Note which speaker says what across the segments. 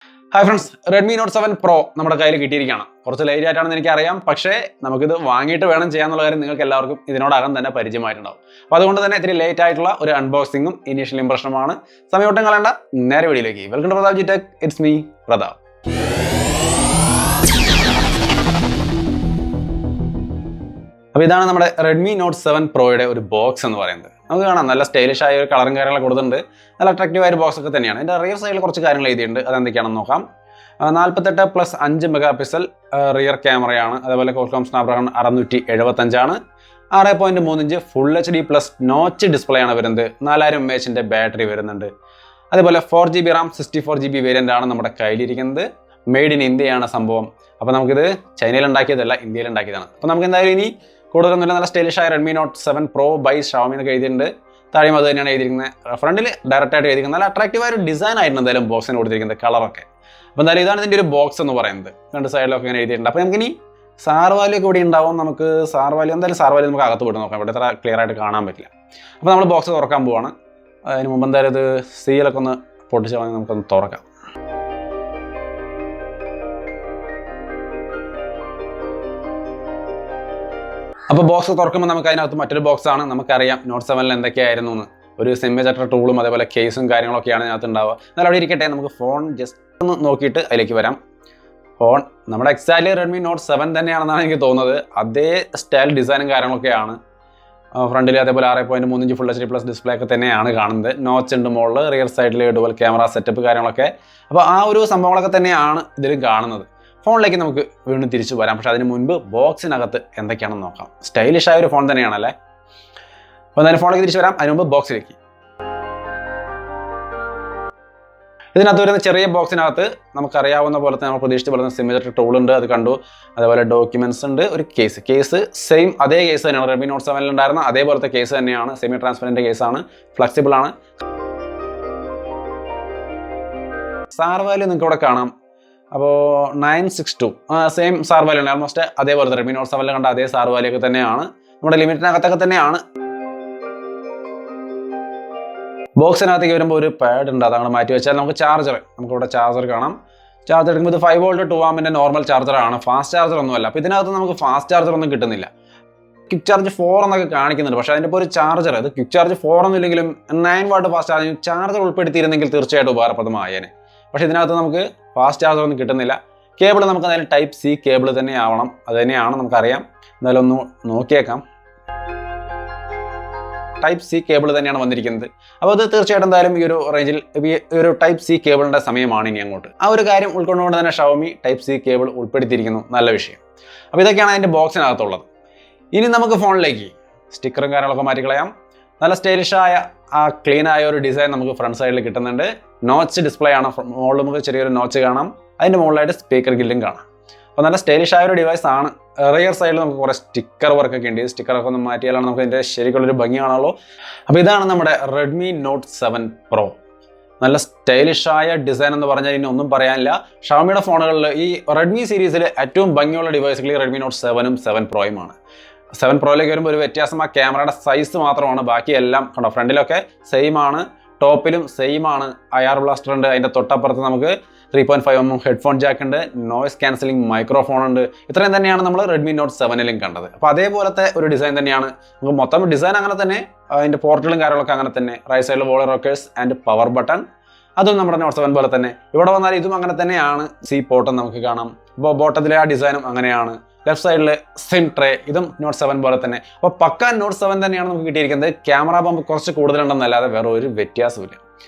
Speaker 1: Hi friends, Redmi Note7Pro നമ്മുടെ കയ്യിൽ കിട്ടിയിരിക്കുകയാണ്. കുറച്ച് ലേറ്റ് ആയിട്ടാണെന്ന് എനിക്കറിയാം, പക്ഷേ നമുക്കിത് വാങ്ങിയിട്ട് വേണം ചെയ്യാന്നുള്ള കാര്യം നിങ്ങൾക്ക് എല്ലാവർക്കും ഇതിനോടകം തന്നെ പരിചയമായിട്ടുണ്ടാവും. അപ്പോൾ അതുകൊണ്ട് തന്നെ ഇത്തിരി ലേറ്റ് ആയിട്ടുള്ള ഒരു അൺബോക്സിങ്ങും ഇനീഷ്യൽ ഇംപ്രഷനുമാണ്. സമയമൊട്ടും കളയണ്ട, നേരെ വീഡിയോയിലേക്ക്. Welcome to Prathap G Tech, it's me Prathap. അപ്പോൾ ഇതാണ് നമ്മുടെ Redmi Note7Proയുടെ ഒരു ബോക്സ് എന്ന് പറയുന്നത്. നമുക്ക് കാണാം, നല്ല സ്റ്റൈലിഷ് ആയ ഒരു കളറും കാര്യങ്ങളൊക്കെ കൊടുത്തിട്ടുണ്ട്. നല്ല അട്രാക്റ്റീവ് ആയ ഒരു ബോക്സ് ഒക്കെ തന്നെയാണ്. എൻ്റെ റിയർ സൈഡിൽ കുറച്ച് കാര്യങ്ങൾ എഴുതിയിട്ടുണ്ട്, അതെന്തൊക്കെയാണെന്ന് നോക്കാം. 48+5 മെഗാ പിക്സൽ റിയർ ക്യാമറയാണ്. അതേപോലെ Qualcomm Snapdragon 675 6.3 inch full HD plus notch display ആണ് വരുന്നത്. 4000 mAh ബാറ്ററി വരുന്നുണ്ട്. അതേപോലെ 4GB RAM 64GB വേരിയൻ്റ് ആണ് നമ്മുടെ കയ്യിലിരിക്കുന്നത്. മെയ്ഡ് ഇൻ ഇന്ത്യയാണ് സംഭവം. അപ്പോൾ നമുക്കിത് ചൈനയിൽ ഉണ്ടാക്കിയതല്ല, ഇന്ത്യയിൽ ഉണ്ടാക്കിയതാണ്. അപ്പോൾ നമുക്ക് എന്തായാലും ഇനി കൂടുതലൊന്നുമില്ല, നല്ല സ്റ്റൈലിഷായ Redmi Note7Pro by Xiaomi എന്നൊക്കെ എഴുതിയിട്ടുണ്ട്. താഴെയും അത് തന്നെയാണ് എഴുതിയിരിക്കുന്നത്. ഫ്രണ്ടിൽ ഡയറക്റ്റായിട്ട് എഴുതിയിരിക്കുന്നത്. നല്ല അട്രാക്റ്റീവായ ഒരു ഡിസൈൻ ആയിരുന്നു എന്തായാലും ബോക്സിന് കൊടുത്തിരിക്കുന്നത്, കളറൊക്കെ. അപ്പോൾ എന്തായാലും ഇതാണ് ഇതിൻ്റെ ഒരു ബോക്സ് എന്ന് പറയുന്നത്. രണ്ട് സൈഡിലൊക്കെ ഇങ്ങനെ എഴുതിയിട്ടുണ്ട്. അപ്പോൾ നമുക്കിനി സാർ വാല്യൂ ഒക്കെ ഇവിടെ ഉണ്ടാവും. നമുക്ക് സാർ വാല്യൂ നമുക്ക് അകത്ത് പോയിട്ട് നോക്കാം. ഇവിടെ ഇത്ര ക്ലിയർ ആയിട്ട് കാണാൻ പറ്റില്ല. അപ്പോൾ നമ്മൾ ബോക്സ് തുറക്കാൻ പോവാണ്. അതിന് മുമ്പ് എന്തായാലും ഇത് സീലൊക്കെ ഒന്ന് പൊട്ടിച്ച് കളഞ്ഞ് നമുക്കൊന്ന് തുറക്കാം. അപ്പോൾ ബോക്സ് തുറക്കുമ്പോൾ നമുക്ക് അതിനകത്ത് മറ്റൊരു ബോക്സാണ്. നമുക്കറിയാം Note7 എന്തൊക്കെയായിരുന്നു എന്ന്. ഒരു സിം എജക്ടർ ടൂളും അതേപോലെ കേസും കാര്യങ്ങളൊക്കെയാണ് അതിനകത്ത് ഉണ്ടാവുക. എന്നാൽ അവിടെ ഇരിക്കട്ടെ, നമുക്ക് ഫോൺ ജസ്റ്റ് ഒന്ന് നോക്കിയിട്ട് അതിലേക്ക് വരാം. ഫോൺ നമ്മുടെ എക്സാക്ട്ലി Redmi Note7 തന്നെയാണെന്നാണ് എനിക്ക് തോന്നുന്നത്. അതേ സ്റ്റൈൽ ഡിസൈനും കാര്യങ്ങളൊക്കെയാണ്. ഫ്രണ്ടിൽ അതേപോലെ 6.3 inch full HD plus display ഒക്കെ തന്നെയാണ് കാണുന്നത്. നോച്ച് ഉണ്ട് മുകളിൽ, റിയർ സൈഡിൽ ഡുവൽ ക്യാമറ സെറ്റപ്പ് കാര്യങ്ങളൊക്കെ. അപ്പോൾ ആ ഒരു സംഭവങ്ങളൊക്കെ തന്നെയാണ് ഇതിൽ കാണുന്നത്. ഫോണിലേക്ക് നമുക്ക് വീണ്ടും തിരിച്ചു വരാം. പക്ഷേ അതിന് മുൻപ് ബോക്സിനകത്ത് എന്തൊക്കെയാണെന്ന് നോക്കാം. സ്റ്റൈലിഷ് ആയ ഒരു ഫോൺ തന്നെയാണല്ലേ. അപ്പോൾ എന്തായാലും ഫോണിലേക്ക് തിരിച്ചു വരാം. അതിന് മുമ്പ് ബോക്സിലേക്ക്. ഇതിനകത്ത് വരുന്ന ചെറിയ ബോക്സിനകത്ത് നമുക്കറിയാവുന്ന പോലെ തന്നെ നമ്മൾ പ്രതീക്ഷിച്ച പോലെ തന്നെ സിം എജക്ടർ ടൂൾ ഉണ്ട്, അത് കണ്ടു. അതേപോലെ ഡോക്യുമെന്റ്സ് ഉണ്ട്, ഒരു കേസ് സെയിം അതേ കേസ് തന്നെയാണ് Redmi Note7 ഉണ്ടായിരുന്ന അതേപോലത്തെ കേസ് തന്നെയാണ്. സെമി ട്രാൻസ്പെറൻറ്റ് കേസാണ്, ഫ്ലെക്സിബിൾ ആണ്. സാർ വാല്യൂ നിങ്ങൾക്ക് ഇവിടെ കാണാം. അപ്പോൾ 962 സെയിം സാർ വാല്യൂ ആണ്. ആൾമോസ്റ്റ് അതേപോലെ Redmi Note7 കണ്ട അതേ സാർ വാല്യൂ ഒക്കെ തന്നെയാണ്. നമ്മുടെ ലിമിറ്റിനകത്തൊക്കെ തന്നെയാണ്. ബോക്സിനകത്തേക്ക് വരുമ്പോൾ ഒരു പാഡ് ഉണ്ട്, അതങ്ങനെ മാറ്റി വെച്ചാൽ നമുക്ക് ചാർജർ, നമുക്കിവിടെ ചാർജർ കാണാം. ചാർജർ എടുക്കുമ്പോൾ ഇത് 5V 2A normal ചാർജറാണ്, fast charger ഒന്നുമല്ല. അപ്പോൾ ഇതിനകത്ത് നമുക്ക് ഫാസ്റ്റ് ചാർജർ ഒന്നും കിട്ടുന്നില്ല. ക്വിക്ക് ചാർജ് 4 എന്നൊക്കെ കാണിക്കുന്നുണ്ട്, പക്ഷേ അതിൻ്റെ ഇപ്പോൾ ഒരു ചാർജർ, അത് ക്വിക്ക് ചാർജ് 4 ഒന്നുമില്ലെങ്കിലും 9W ഫാസ്റ്റ് ചാർജിങ് ചാർജർ ഉൾപ്പെടുത്തിയിരുന്നെങ്കിൽ തീർച്ചയായിട്ടും ഉപകാരപ്രദമായേനെ. പക്ഷേ ഇതിനകത്ത് നമുക്ക് ഫാസ്റ്റ് ചാർജർ ഒന്നും കിട്ടുന്നില്ല. കേബിൾ നമുക്ക് എന്തായാലും ടൈപ്പ് C കേബിൾ തന്നെ ആവണം, അത് തന്നെയാണ് നമുക്കറിയാം. എന്തായാലും ഒന്ന് നോക്കിയേക്കാം. ടൈപ്പ് C കേബിൾ തന്നെയാണ് വന്നിരിക്കുന്നത്. അപ്പോൾ അത് തീർച്ചയായിട്ടും എന്തായാലും ഈ ഒരു റേഞ്ചിൽ ഈ ഒരു ടൈപ്പ് C കേബിളിൻ്റെ സമയമാണ് ഇനി അങ്ങോട്ട്. ആ ഒരു കാര്യം ഉൾക്കൊണ്ടുകൊണ്ട് തന്നെ Xiaomi ടൈപ്പ് C കേബിൾ ഉൾപ്പെടുത്തിയിരിക്കുന്നു, നല്ല വിഷയം. അപ്പോൾ ഇതൊക്കെയാണ് അതിൻ്റെ ബോക്സിനകത്തുള്ളത്. ഇനി നമുക്ക് ഫോണിലേക്ക് സ്റ്റിക്കറും കാര്യങ്ങളൊക്കെ മാറ്റിക്കളയാം. നല്ല സ്റ്റൈലിഷായ ആ ക്ലീൻ ആയ ഒരു ഡിസൈൻ നമുക്ക് ഫ്രണ്ട് സൈഡിൽ കിട്ടുന്നുണ്ട്. നോച്ച് ഡിസ്പ്ലേ ആണ്, മുകളിൽ നമുക്ക് ചെറിയൊരു നോച്ച് കാണാം. അതിൻ്റെ മുകളിലായിട്ട് സ്പീക്കർ ഗില്ലും കാണാം. അപ്പോൾ നല്ല സ്റ്റൈലിഷ് ആയ ഒരു ഡിവൈസ് ആണ്. റിയർ സൈഡിൽ നമുക്ക് കുറേ സ്റ്റിക്കർ വർക്കൊക്കെ ഉണ്ട്. സ്റ്റിക്കറൊക്കെ ഒന്ന് മാറ്റിയാലാണ് നമുക്ക് ഇതിൻ്റെ ശരിക്കുള്ളൊരു ഭംഗി കാണാമല്ലോ. അപ്പോൾ ഇതാണ് നമ്മുടെ Redmi Note7Pro. നല്ല സ്റ്റൈലിഷായ ഡിസൈൻ എന്ന് പറഞ്ഞാൽ ഇനി ഒന്നും പറയാനില്ല. ഷവമിയുടെ ഫോണുകളിൽ ഈ Redmi സീരീസിൽ ഏറ്റവും ഭംഗിയുള്ള ഡിവൈസുകൾ Redmi Note7ഉം 7 Proയുമാണ്. 7 Proയിലേക്ക് വരുമ്പോൾ ഒരു വ്യത്യാസം ആ ക്യാമറയുടെ സൈസ് മാത്രമാണ്. ബാക്കിയെല്ലാം കണ്ടോ, ഫ്രണ്ടിലൊക്കെ സെയിം ആണ്, ടോപ്പിലും സെയിം ആണ്. IR ബ്ലാസ്റ്റർ ഉണ്ട്. അതിൻ്റെ തൊട്ടപ്പുറത്ത് നമുക്ക് 3.5mm ഹെഡ്ഫോൺ ജാക്ക് ഉണ്ട്, നോയ്സ് ക്യാൻസലിംഗ് മൈക്രോഫോൺ ഉണ്ട്. ഇത്രയും തന്നെയാണ് നമ്മൾ Redmi Note7ലും കണ്ടത്. അപ്പോൾ അതേപോലത്തെ ഒരു ഡിസൈൻ തന്നെയാണ്. നമുക്ക് മൊത്തം ഡിസൈൻ അങ്ങനെ തന്നെ, അതിൻ്റെ പോർട്ടുകളും കാര്യങ്ങളൊക്കെ അങ്ങനെ തന്നെ. റൈറ്റ് സൈഡിൽ Wöhler rockers and power button, അതും നമ്മുടെ Note7 പോലെ തന്നെ. ഇവിടെ വന്നാൽ ഇതും അങ്ങനെ തന്നെയാണ്. C പോർട്ടും നമുക്ക് കാണാം. അപ്പോൾ ബോട്ടത്തിലെ ആ ഡിസൈനും അങ്ങനെയാണ്. ലെഫ്റ്റ് സൈഡിൽ സിം ട്രേ, ഇതും Note7 പോലെ തന്നെ. അപ്പോൾ പക്ക Note7 തന്നെയാണ് നമുക്ക് കിട്ടിയിരിക്കുന്നത്. ക്യാമറ ബമ്പ് കുറച്ച് കൂടുതലുണ്ടെന്നല്ലാതെ വേറെ ഒരു വ്യത്യാസമില്ല.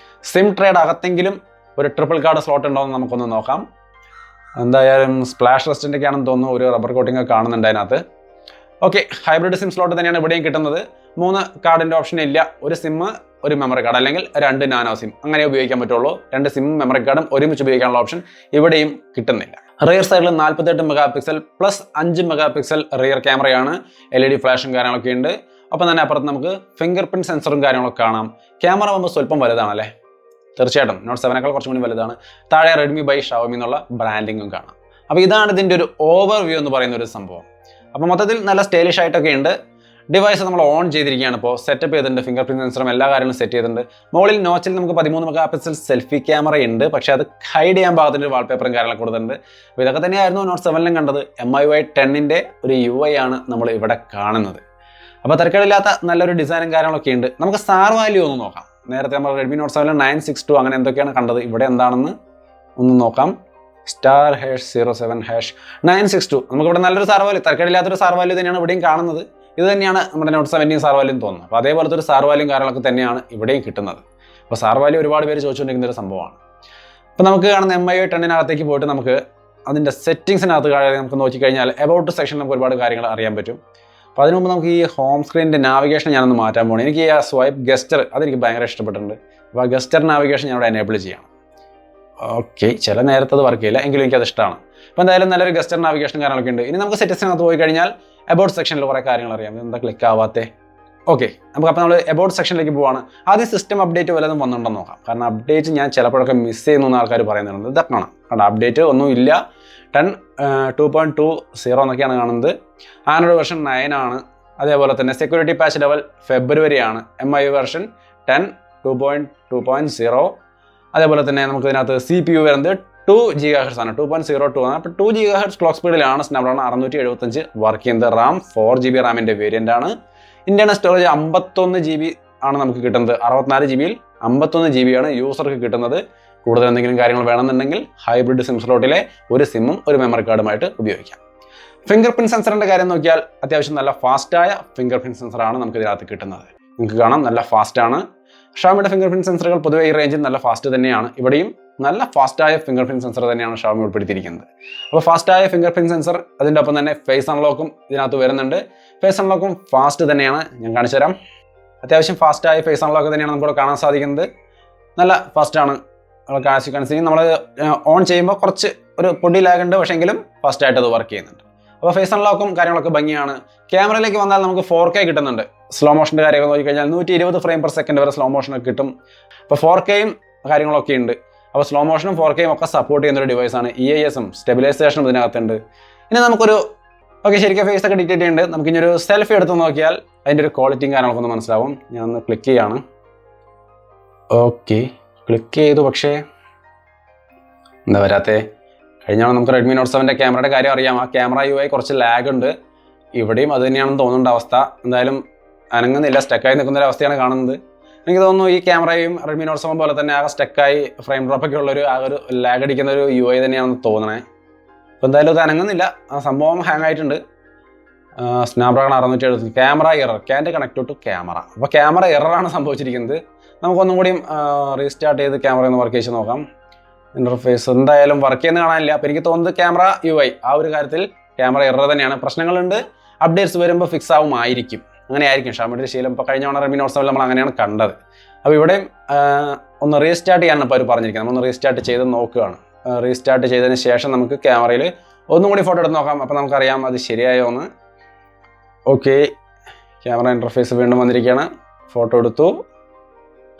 Speaker 1: സിം ട്രേയുടെ അകത്തെങ്കിലും ഒരു ട്രിപ്പിൾ കാർഡ് സ്ലോട്ട് ഉണ്ടോ എന്ന് നമുക്കൊന്ന് നോക്കാം. എന്തായാലും സ്പ്ലാഷ് റെസ്റ്റിൻ്റെ ഒക്കെ ആണെന്ന് തോന്നുന്നു. ഒരു റബ്ബർ കോട്ടിംഗ് ഒക്കെ കാണുന്നുണ്ട് അതിനകത്ത്. ഓക്കെ, ഹൈബ്രിഡ് സിം സ്ലോട്ട് തന്നെയാണ് ഇവിടെയും കിട്ടുന്നത്. 3 കാർഡിൻ്റെ ഓപ്ഷൻ ഇല്ല. ഒരു സിം, ഒരു മെമ്മറി കാർഡ്, അല്ലെങ്കിൽ 2 നാനോ സിം, അങ്ങനെ ഉപയോഗിക്കാൻ പറ്റുള്ളൂ. 2 സിം മെമ്മറി കാർഡും ഒരുമിച്ച് ഉപയോഗിക്കാനുള്ള ഓപ്ഷൻ ഇവിടെയും കിട്ടുന്നില്ല. റിയർ സൈഡിൽ 48 mega pixel plus 5 mega pixel rear ക്യാമറയാണ്. LED ഫ്ലാഷും കാര്യങ്ങളൊക്കെ ഉണ്ട്. അപ്പം തന്നെ അപ്പുറത്ത് നമുക്ക് ഫിംഗർ പ്രിൻറ്റ് സെൻസറും കാര്യങ്ങളൊക്കെ കാണാം. ക്യാമറ ആകുമ്പോൾ സ്വല്പം വലുതാണല്ലേ, തീർച്ചയായിട്ടും Note7 കുറച്ചും കൂടി വലുതാണ്. താഴെ Redmi by Xiaomi എന്നുള്ള ബ്രാൻഡിങ്ങും കാണാം. അപ്പോൾ ഇതാണ് ഇതിൻ്റെ ഒരു ഓവർ വ്യൂ എന്ന് പറയുന്ന ഒരു സംഭവം. അപ്പോൾ മൊത്തത്തിൽ നല്ല സ്റ്റൈലിഷ് ആയിട്ടൊക്കെ ഉണ്ട്. ഡിവൈസ് നമ്മൾ ഓൺ ചെയ്തിരിക്കുകയാണ്. ഇപ്പോൾ സെറ്റപ്പ് ചെയ്തിട്ടുണ്ട്, ഫിംഗർ പ്രിന്റ് സെൻസറും എല്ലാ കാര്യങ്ങളും സെറ്റ് ചെയ്തിട്ടുണ്ട്. മുകളിൽ നോച്ചിൽ നമുക്ക് 13 മെഗാ പിക്സൽ സെൽഫി ക്യാമറ ഉണ്ട്, പക്ഷേ അത് ഹൈഡ് ചെയ്യാൻ പാകത്തിൻ്റെ ഒരു വാൾപേപ്പറും കാര്യങ്ങളൊക്കെ കൊടുത്തിട്ടുണ്ട്. അപ്പോൾ ഇതൊക്കെ തന്നെയായിരുന്നു Note 7 കണ്ടത്. MIUI 10ന്റെ ഒരു UI ആണ് നമ്മൾ ഇവിടെ കാണുന്നത്. അപ്പോൾ തിരക്കേടില്ലാത്ത നല്ലൊരു ഡിസൈനും കാര്യങ്ങളൊക്കെ ഉണ്ട്. നമുക്ക് സ്റ്റാർ വാല്യൂ ഒന്ന് നോക്കാം. നേരത്തെ നമ്മൾ Redmi Note 7 962 അങ്ങനെ എന്തൊക്കെയാണ് കണ്ടത്, ഇവിടെ എന്താണെന്ന് ഒന്ന് നോക്കാം. *#07#962 നമുക്കിവിടെ നല്ലൊരു സാർ വാല്യൂ, തിരക്കേടില്ലാത്തൊരു സാർ വാല്യൂ തന്നെയാണ് ഇവിടെയും കാണുന്നത്. ഇത് തന്നെയാണ് നമ്മുടെ Note 7 സാർ വാല്യൂ എന്ന് തോന്നുന്നത്. അപ്പോൾ അതേപോലത്തെ ഒരു സാർ വാല്യൂം കാര്യങ്ങളൊക്കെ തന്നെയാണ് ഇവിടെയും കിട്ടുന്നത്. അപ്പോൾ സാർ വാല്യൂ ഒരുപാട് പേര് ചോദിച്ചുകൊണ്ടിരിക്കുന്ന ഒരു സംഭവമാണ്. അപ്പോൾ നമുക്ക് കാണുന്ന MIUI 10-നകത്തേക്ക് പോയിട്ട് നമുക്ക് അതിൻ്റെ സെറ്റിംഗ്സിനകത്ത് നമുക്ക് നോക്കിക്കഴിഞ്ഞാൽ എബൌട്ട് സെക്ഷനിൽ നമുക്ക് ഒരുപാട് കാര്യങ്ങൾ അറിയാൻ പറ്റും. അപ്പോൾ അതിന് മുമ്പ് നമുക്ക് ഈ ഹോം സ്ക്രീനിൻ്റെ നാവിഗേഷൻ ഞാനൊന്ന് മാറ്റാൻ പോകണം. എനിക്ക് ഈ സ്വൈപ്പ് ഗസ്റ്റർ അതെനിക്ക് ഭയങ്കര ഇഷ്ടപ്പെട്ടിട്ടുണ്ട്. അപ്പോൾ ആ ഗസ്റ്റർ നാവിഗേഷൻ ഞാൻ ഇവിടെ എനേബിൾ ചെയ്യണം. ഓക്കെ, ചില നേരത്തെ അത് വർക്ക് ചെയ്യില്ല, എങ്കിലും എനിക്കത് ഇഷ്ടമാണ്. അപ്പോൾ എന്തായാലും നല്ലൊരു ഗസ്റ്റർ നാവിഗേഷൻ കാര്യങ്ങളൊക്കെ ഉണ്ട്. ഇനി നമുക്ക് സെറ്റിംഗ്സിനകത്ത് പോയി കഴിഞ്ഞാൽ എബൌട്ട് സെക്ഷനിൽ കുറേ കാര്യങ്ങൾ അറിയാം. എന്താ ക്ലിക്ക് ആവാത്തേ? ഓക്കെ, അപ്പോൾ നമ്മൾ എബൌട്ട് സെക്ഷനിലേക്ക് പോവാണ്. ആദ്യം സിസ്റ്റം അപ്ഡേറ്റ് വല്ലതും വന്നിട്ടുണ്ടെന്ന് നോക്കാം. കാരണം അപ്ഡേറ്റ് ഞാൻ ചിലപ്പോഴൊക്കെ മിസ് ചെയ്യുന്ന ആൾക്കാർ പറയുന്നുണ്ട്. ഇതൊക്കെ കാണാം, കാരണം അപ്ഡേറ്റ് ഒന്നും ഇല്ല. 10.2.20 എന്നൊക്കെയാണ് കാണുന്നത്. ആൻഡ്രോയിഡ് വെർഷൻ 9 ആണ്. അതേപോലെ തന്നെ സെക്യൂരിറ്റി പാച്ച് ലെവൽ ഫെബ്രുവരി ആണ്. MIUI version 10.2.0. അതേപോലെ തന്നെ നമുക്ക് ഇതിനകത്ത് CPU വരുന്നത് 2 GHz ആണ്, 2.02 ആണ്. അപ്പോൾ 2 GHz ക്ലോക്ക് സ്പീഡിലാണ് സ്നാപ്ഡ്രാഗൺ 675 വർക്ക് ചെയ്യുന്നത്. റാം 4 GB റാമിൻ്റെ വേരിയൻ്റ് ആണ്. ഇന്റേണൽ സ്റ്റോറേജ് 51 GB ആണ് നമുക്ക് കിട്ടുന്നത്. 64 GB-യിൽ 51 GB ആണ് യൂസർക്ക് കിട്ടുന്നത്. കൂടുതൽ എന്തെങ്കിലും കാര്യങ്ങൾ വേണമെന്നുണ്ടെങ്കിൽ ഹൈബ്രിഡ് സിം സ്ലോട്ടിലെ ഒരു സിമ്മും ഒരു മെമ്മറി കാർഡുമായിട്ട് ഉപയോഗിക്കാം. ഫിംഗർ പ്രിന്റ് സെൻസറിൻ്റെ കാര്യം നോക്കിയാൽ അത്യാവശ്യം നല്ല ഫാസ്റ്റായ ഫിംഗർ പ്രിന്റ് സെൻസറാണ് നമുക്ക് ഇതിനകത്ത് കിട്ടുന്നത്. നിങ്ങൾക്ക് കാണാം, നല്ല ഫാസ്റ്റാണ്. ഷാമിയുടെ ഫിംഗർ പ്രിന്റ് സെൻസറുകൾ പൊതുവെ ഈ റേഞ്ചിൽ നല്ല ഫാസ്റ്റ് തന്നെയാണ്. ഇവിടെയും നല്ല ഫാസ്റ്റായ ഫിംഗർ പ്രിന്റ് സെൻസർ തന്നെയാണ് ഷാമി ഉൾപ്പെടുത്തിയിരിക്കുന്നത്. അപ്പോൾ ഫാസ്റ്റായ ഫിംഗർ പ്രിന്റ് സെൻസർ, അതിൻ്റെ ഒപ്പം തന്നെ ഫേസ് അൺലോക്കും ഇതിനകത്ത് വരുന്നുണ്ട്. ഫേസ് അൺലോക്കും ഫാസ്റ്റ് തന്നെയാണ്, ഞാൻ കാണിച്ചു തരാം. അത്യാവശ്യം ഫാസ്റ്റായ ഫേസ് അൺലോക്ക് തന്നെയാണ് നമുക്കിവിടെ കാണാൻ സാധിക്കുന്നത്. നല്ല ഫാസ്റ്റാണ്. നമ്മൾ ഓൺ ചെയ്യുമ്പോൾ കുറച്ച് ഒരു പൊടി ലാഗ് ഉണ്ട്, പക്ഷേ എങ്കിലും ഫാസ്റ്റായിട്ട് അത് വർക്ക് ചെയ്യുന്നുണ്ട്. അപ്പോൾ ഫേസ് അൺലോക്കും കാര്യങ്ങളൊക്കെ ഭംഗിയാണ്. ക്യാമറയിലേക്ക് വന്നാൽ നമുക്ക് 4K കിട്ടുന്നുണ്ട്. സ്ലോ മോഷൻ്റെ കാര്യമൊക്കെ നോക്കിക്കഴിഞ്ഞാൽ 120 ഫ്രെയിം/സെക്കൻഡ് വരെ സ്ലോ മോഷനൊക്കെ കിട്ടും. അപ്പോൾ 4Kയും കാര്യങ്ങളൊക്കെ ഉണ്ട്. അപ്പോൾ സ്ലോ മോഷനും 4Kയും ഒക്കെ സപ്പോർട്ട് ചെയ്യുന്നൊരു ഡിവൈസാണ്. EIS-ഉം സ്റ്റെബിലൈസേഷനും ഇതിനകത്തുണ്ട്. ഇനി നമുക്കൊരു ശരിക്കും ഫേസ് ഒക്കെ ഡിറ്റക്ട് ചെയ്യുന്നുണ്ട്. നമുക്കിനി ഒരു സെൽഫി എടുത്ത് നോക്കിയാൽ അതിൻ്റെ ഒരു ക്വാളിറ്റിയും കാര്യങ്ങളൊക്കെ ഒന്ന് മനസ്സിലാവും. ഞാൻ ഒന്ന് ക്ലിക്ക് ചെയ്യാണ്. ഓക്കെ, ക്ലിക്ക് ചെയ്തു, പക്ഷേ എന്താ വരാത്തേ? കഴിഞ്ഞാണ് നമുക്ക് Redmi Note 7 ക്യാമറയുടെ കാര്യം അറിയാം. ആ ക്യാമറ UI കുറച്ച് ലാഗ് ഉണ്ട്. ഇവിടെയും അത് തന്നെയാണെന്ന് തോന്നുന്നുണ്ട് അവസ്ഥ. എന്തായാലും അനങ്ങുന്നില്ല, സ്റ്റക്കായി നിൽക്കുന്നൊരു അവസ്ഥയാണ് കാണുന്നത്. എനിക്ക് തോന്നുന്നു ഈ ക്യാമറയും Redmi Note 7 പോലെ തന്നെ ആകെ സ്റ്റക്കായി ഫ്രെയിം ഡ്രോപ്പൊക്കെ ഉള്ളൊരു ഒരു ലാഗ് അടിക്കുന്ന ഒരു UI തന്നെയാണെന്ന് തോന്നണേ. അപ്പോൾ എന്തായാലും ഇത് അനങ്ങുന്നില്ല, ആ സംഭവം ഹാങ് ആയിട്ടുണ്ട്. Snapdragon 670 camera error, can't connect to camera. അപ്പോൾ ക്യാമറ എററാണ് സംഭവിച്ചിരിക്കുന്നത്. നമുക്കൊന്നും കൂടിയും റീസ്റ്റാർട്ട് ചെയ്ത് ക്യാമറ ഒന്ന് വർക്ക് ചെയ്ത് നോക്കാം. ഇൻ്റർഫേസ് എന്തായാലും വർക്ക് ചെയ്യുന്ന കാണാനില്ല. അപ്പോൾ എനിക്ക് തോന്നുന്നത് ക്യാമറ UI ആ ഒരു കാര്യത്തിൽ ക്യാമറ എറർ തന്നെയാണ്. പ്രശ്നങ്ങളുണ്ട്, അപ്ഡേറ്റ്സ് വരുമ്പോൾ ഫിക്സ് ആവുമായിരിക്കും. അങ്ങനെ ആയിരിക്കും ഷാമിയുടെ ശീലം. ഇപ്പോൾ കഴിഞ്ഞ തവണ Redmi Note 7 നമ്മൾ അങ്ങനെയാണ് കണ്ടത്. അപ്പോൾ ഇവിടെയും ഒന്ന് റീസ്റ്റാർട്ട് ചെയ്യാനാണ് ഇപ്പോൾ അവർ പറഞ്ഞിരിക്കുന്നത്. നമ്മളൊന്ന് റീസ്റ്റാർട്ട് ചെയ്ത് നോക്കുകയാണ്. റീസ്റ്റാർട്ട് ചെയ്തതിന് ശേഷം നമുക്ക് ക്യാമറയിൽ ഒന്നും കൂടി ഫോട്ടോ എടുത്ത് നോക്കാം. അപ്പോൾ നമുക്കറിയാം അത് ശരിയായോ എന്ന്. ഓക്കെ, ക്യാമറ ഇൻ്റർഫേസ് വീണ്ടും വന്നിരിക്കുകയാണ്. ഫോട്ടോ എടുത്തു,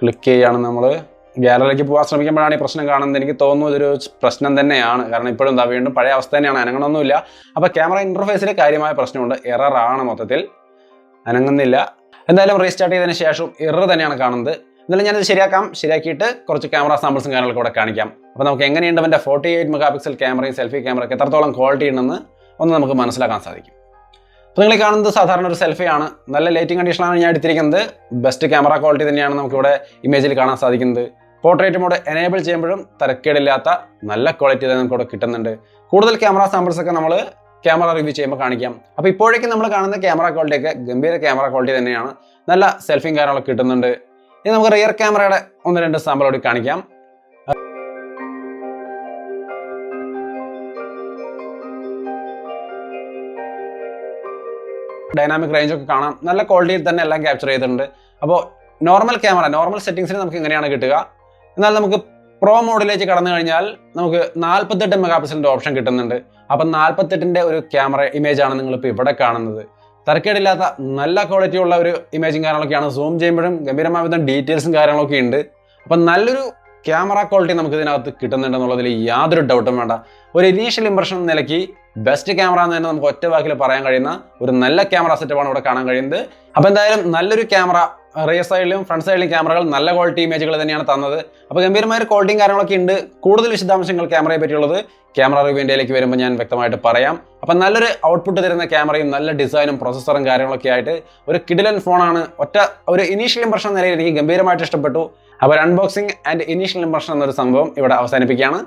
Speaker 1: ക്ലിക്ക് ചെയ്യുകയാണ്. നമ്മൾ ഗാലറിയിലേക്ക് പോകാൻ ശ്രമിക്കുമ്പോഴാണ് ഈ പ്രശ്നം കാണുന്നത്. എനിക്ക് തോന്നുന്നു ഇതൊരു പ്രശ്നം തന്നെയാണ്. കാരണം ഇപ്പോഴും എന്താ വീണ്ടും പഴയ അവസ്ഥ തന്നെയാണ്, അനങ്ങണമൊന്നുമില്ല. അപ്പോൾ ക്യാമറ ഇൻ്റർഫേസിൽ കാര്യമായ പ്രശ്നമുണ്ട്, എററാണ്, മൊത്തത്തിൽ അനങ്ങുന്നില്ല. എന്തായാലും റീസ്റ്റാർട്ട് ചെയ്തതിന് ശേഷം എറർ തന്നെയാണ് കാണുന്നത്. എന്നാലും ഞാനിത് ശരിയാക്കിയിട്ട് കുറച്ച് ക്യാമറ സാമ്പിൾസും കാര്യങ്ങളൊക്കെ കൂടെ കാണിക്കാം. അപ്പോൾ നമുക്ക് എങ്ങനെയുണ്ട് അവൻ്റെ 48 മെഗാ പിക്സൽ ക്യാമറയും സെൽഫി ക്യാമറയ്ക്ക് എത്രത്തോളം ക്വാളിറ്റി ഉണ്ടെന്ന് ഒന്ന് നമുക്ക് മനസ്സിലാക്കാൻ സാധിക്കും. അപ്പോൾ നിങ്ങൾ കാണുന്നത് സാധാരണ ഒരു സെൽഫിയാണ്. നല്ല ലൈറ്റിംഗ് കണ്ടീഷനാണ് ഞാൻ എടുത്തിരിക്കുന്നത്. ബെസ്റ്റ് ക്യാമറ ക്വാളിറ്റി തന്നെയാണ് നമുക്കിവിടെ ഇമേജിൽ കാണാൻ സാധിക്കുന്നത്. പോർട്രേറ്റ് മോഡ് എനേബിൾ ചെയ്യുമ്പോഴും തരക്കേടില്ലാത്ത നല്ല ക്വാളിറ്റി തന്നെ നമുക്കിവിടെ കിട്ടുന്നുണ്ട്. കൂടുതൽ ക്യാമറ സാമ്പിൾസ് ഒക്കെ നമ്മൾ ക്യാമറ റിവ്യൂ ചെയ്യുമ്പോൾ കാണിക്കാം. അപ്പോൾ ഇപ്പോഴേക്കും നമ്മൾ കാണുന്ന ക്യാമറ ക്വാളിറ്റിയൊക്കെ ഗംഭീര ക്യാമറ ക്വാളിറ്റി തന്നെയാണ്. നല്ല സെൽഫിയും കാര്യങ്ങളൊക്കെ കിട്ടുന്നുണ്ട്. ഇനി നമുക്ക് റിയർ ക്യാമറയുടെ 1-2 സാമ്പിൾ കൂടി കാണിക്കാം. ഡൈനാമിക് റേഞ്ച് ഒക്കെ കാണാം. നല്ല ക്വാളിറ്റിയിൽ തന്നെ എല്ലാം ക്യാപ്ചർ ചെയ്തിട്ടുണ്ട്. അപ്പോൾ നോർമൽ സെറ്റിംഗ്സിന് നമുക്ക് ഇങ്ങനെയാണ് കിട്ടുക. എന്നാൽ നമുക്ക് പ്രോ മോഡിലേക്ക് കടന്നു കഴിഞ്ഞാൽ നമുക്ക് 48 മെഗാ പിക്സലിൻ്റെ ഓപ്ഷൻ കിട്ടുന്നുണ്ട്. അപ്പം 48ൻ്റെ ഒരു ക്യാമറ ഇമേജാണ് നിങ്ങളിപ്പോൾ ഇവിടെ കാണുന്നത്. തരക്കേടില്ലാത്ത നല്ല ക്വാളിറ്റി ഉള്ള ഒരു ഇമേജും കാര്യങ്ങളൊക്കെയാണ്. സൂം ചെയ്യുമ്പോഴും ഗംഭീരമായ വിധം ഡീറ്റെയിൽസും കാര്യങ്ങളൊക്കെ ഉണ്ട്. അപ്പം നല്ലൊരു ക്യാമറ ക്വാളിറ്റി നമുക്ക് ഇതിനകത്ത് കിട്ടുന്നുണ്ടെന്നുള്ളതിൽ യാതൊരു ഡൗട്ടും വേണ്ട. ഒരു ഇനീഷ്യൽ ഇംപ്രഷൻ നിലയ്ക്ക് ബെസ്റ്റ് ക്യാമറ എന്ന് തന്നെ നമുക്ക് ഒറ്റ വാക്കിൽ പറയാൻ കഴിയുന്ന ഒരു നല്ല ക്യാമറ സെറ്റപ്പാണ് ഇവിടെ കാണാൻ കഴിയുന്നത്. അപ്പോൾ എന്തായാലും നല്ലൊരു ക്യാമറ, റിയർ സൈഡിലും ഫ്രണ്ട് സൈഡിലും ക്യാമറകൾ നല്ല ക്വാളിറ്റി ഇമേജുകൾ തന്നെയാണ് തന്നത്. അപ്പോൾ ഗംഭീരമായ ക്വാളിറ്റിയും കാര്യങ്ങളൊക്കെ ഉണ്ട്. കൂടുതൽ വിശദാംശങ്ങൾ ക്യാമറയെ പറ്റിയുള്ളത് ക്യാമറ റിവ്യൂവിലേക്ക് വരുമ്പോൾ ഞാൻ വ്യക്തമായിട്ട് പറയാം. അപ്പം നല്ലൊരു ഔട്ട്പുട്ട് തരുന്ന ക്യാമറയും നല്ല ഡിസൈനും പ്രോസസ്സറും കാര്യങ്ങളൊക്കെ ആയിട്ട് ഒരു കിടിലൻ ഫോണാണ്. ഒരു ഇനീഷ്യൽ ഇംപ്രഷൻ എന്ന നിലയിൽ എനിക്ക് ഗംഭീരമായിട്ട് ഇഷ്ടപ്പെട്ടു. അപ്പോൾ അൺബോക്സിംഗ് ആൻഡ് ഇനീഷ്യൽ ഇംപ്രഷൻ എന്നൊരു സംഭവം ഇവിടെ അവസാനിപ്പിക്കുകയാണ്.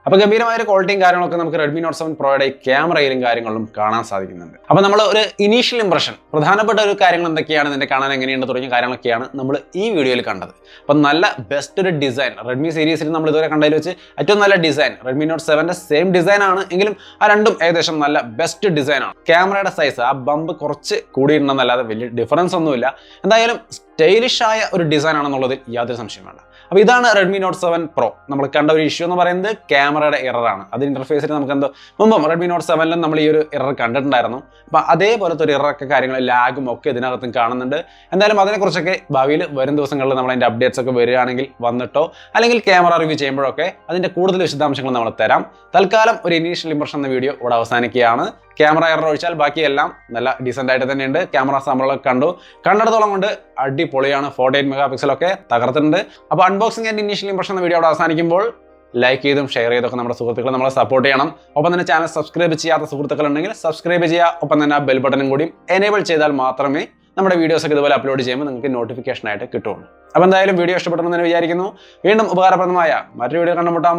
Speaker 1: അപ്പോൾ ഗംഭീരമായ ക്വാളിറ്റിയും കാര്യങ്ങളൊക്കെ നമുക്ക് Redmi Note 7 Proയുടെ ക്യാമറയിലും കാര്യങ്ങളിലും കാണാൻ സാധിക്കുന്നുണ്ട്. അപ്പോൾ നമ്മൾ ഒരു ഇനീഷ്യൽ ഇംപ്രഷൻ, പ്രധാനപ്പെട്ട ഒരു കാര്യങ്ങൾ എന്തൊക്കെയാണ്, ഇതിന്റെ കാണാൻ എങ്ങനെയുണ്ട് തുടങ്ങിയ കാര്യങ്ങളൊക്കെയാണ് നമ്മൾ ഈ വീഡിയോയിൽ കണ്ടത്. അപ്പോൾ നല്ല ബെസ്റ്റ് ഒരു ഡിസൈൻ, റെഡ്മി സീരീസിൽ നമ്മൾ ഇതുവരെ കണ്ടതിൽ വെച്ച് ഏറ്റവും നല്ല ഡിസൈൻ, Redmi Note 7ന്റെ സെയിം ഡിസൈൻ ആണ് എങ്കിലും ആ രണ്ടും ഏകദേശം നല്ല ബെസ്റ്റ് ഡിസൈൻ ആണ്. ക്യാമറയുടെ സൈസ്, ആ ബമ്പ് കുറച്ച് കൂടിയിട്ടുണ്ടെന്നല്ലാതെ വലിയ ഡിഫറൻസ് ഒന്നുമില്ല. എന്തായാലും സ്റ്റൈലിഷ് ആയ ഒരു ഡിസൈൻ ആണെന്നുള്ളതിൽ യാതൊരു സംശയം വേണ്ട. അപ്പോൾ ഇതാണ് Redmi Note 7 Pro. നമ്മൾ കണ്ട ഒരു ഇഷ്യൂ എന്ന് പറയുന്നത് ക്യാമറയുടെ എററാണ്. അത് ഇന്റർഫേസിൽ നമുക്ക് എന്തോ മുമ്പും Redmi Note 7ലും നമ്മൾ ഈ ഒരു എറർ കണ്ടിട്ടുണ്ടായിരുന്നു. അപ്പോൾ അതേപോലത്തെ ഒരു എററൊക്കെ കാര്യങ്ങൾ, ലാഗും ഒക്കെ ഇതിനകത്തും കാണുന്നുണ്ട്. എന്തായാലും അതിനെക്കുറിച്ചൊക്കെ ഭാവിയിൽ വരും ദിവസങ്ങളിൽ നമ്മൾ അതിൻ്റെ അപ്ഡേറ്റ്സ് ഒക്കെ വരികയാണെങ്കിൽ വന്നിട്ടോ അല്ലെങ്കിൽ ക്യാമറ റിവ്യൂ ചെയ്യുമ്പോഴൊക്കെ അതിൻ്റെ കൂടുതൽ വിശദാംശങ്ങൾ നമ്മൾ തരാം. തൽക്കാലം ഒരു ഇനീഷ്യൽ ഇംപ്രഷൻ എന്ന വീഡിയോ ഇവിടെ അവസാനിക്കുകയാണ്. ക്യാമറ എറർ ഒഴിച്ചാൽ ബാക്കിയെല്ലാം നല്ല ഡീസൻ്റ് ആയിട്ട് തന്നെയുണ്ട്. ക്യാമറ സാമ്പിളൊക്കെ കണ്ടിടത്തോളം കൊണ്ട് അടിപൊളിയാണ്. 48 MP ഒക്കെ തകർത്തിട്ടുണ്ട്. അപ്പോൾ അൺബോക്സിംഗ് ആൻഡ് ഇനീഷ്യൽ ഇംപ്രഷൻ എന്ന വീഡിയോ അവിടെ അവസാനിക്കുമ്പോൾ ലൈക്ക് ചെയ്തും ഷെയർ ചെയ്തൊക്കെ നമ്മുടെ സുഹൃത്തുക്കളെ നമ്മളെ സപ്പോർട്ട് ചെയ്യണം. ഒപ്പം തന്നെ ചാനൽ സബ്സ്ക്രൈബ് ചെയ്യാത്ത സുഹൃത്തുക്കളുണ്ടെങ്കിൽ സബ്സ്ക്രൈബ് ചെയ്യുക. ഒപ്പം തന്നെ ആ ബെൽ ബട്ടണും കൂടി എനേബിൾ ചെയ്താൽ മാത്രമേ നമ്മുടെ വീഡിയോസ് ഒക്കെ ഇതുപോലെ അപ്ലോഡ് ചെയ്യുമ്പോൾ നിങ്ങൾക്ക് നോട്ടിഫിക്കേഷൻ ആയിട്ട് കിട്ടുള്ളൂ. അപ്പോൾ എന്തായാലും വീഡിയോ ഇഷ്ടപ്പെട്ടെന്ന് വിചാരിക്കുന്നു. വീണ്ടും ഉപകാരപ്രദമായ മറ്റൊരു വീഡിയോ കണ്ടുമുട്ടാം.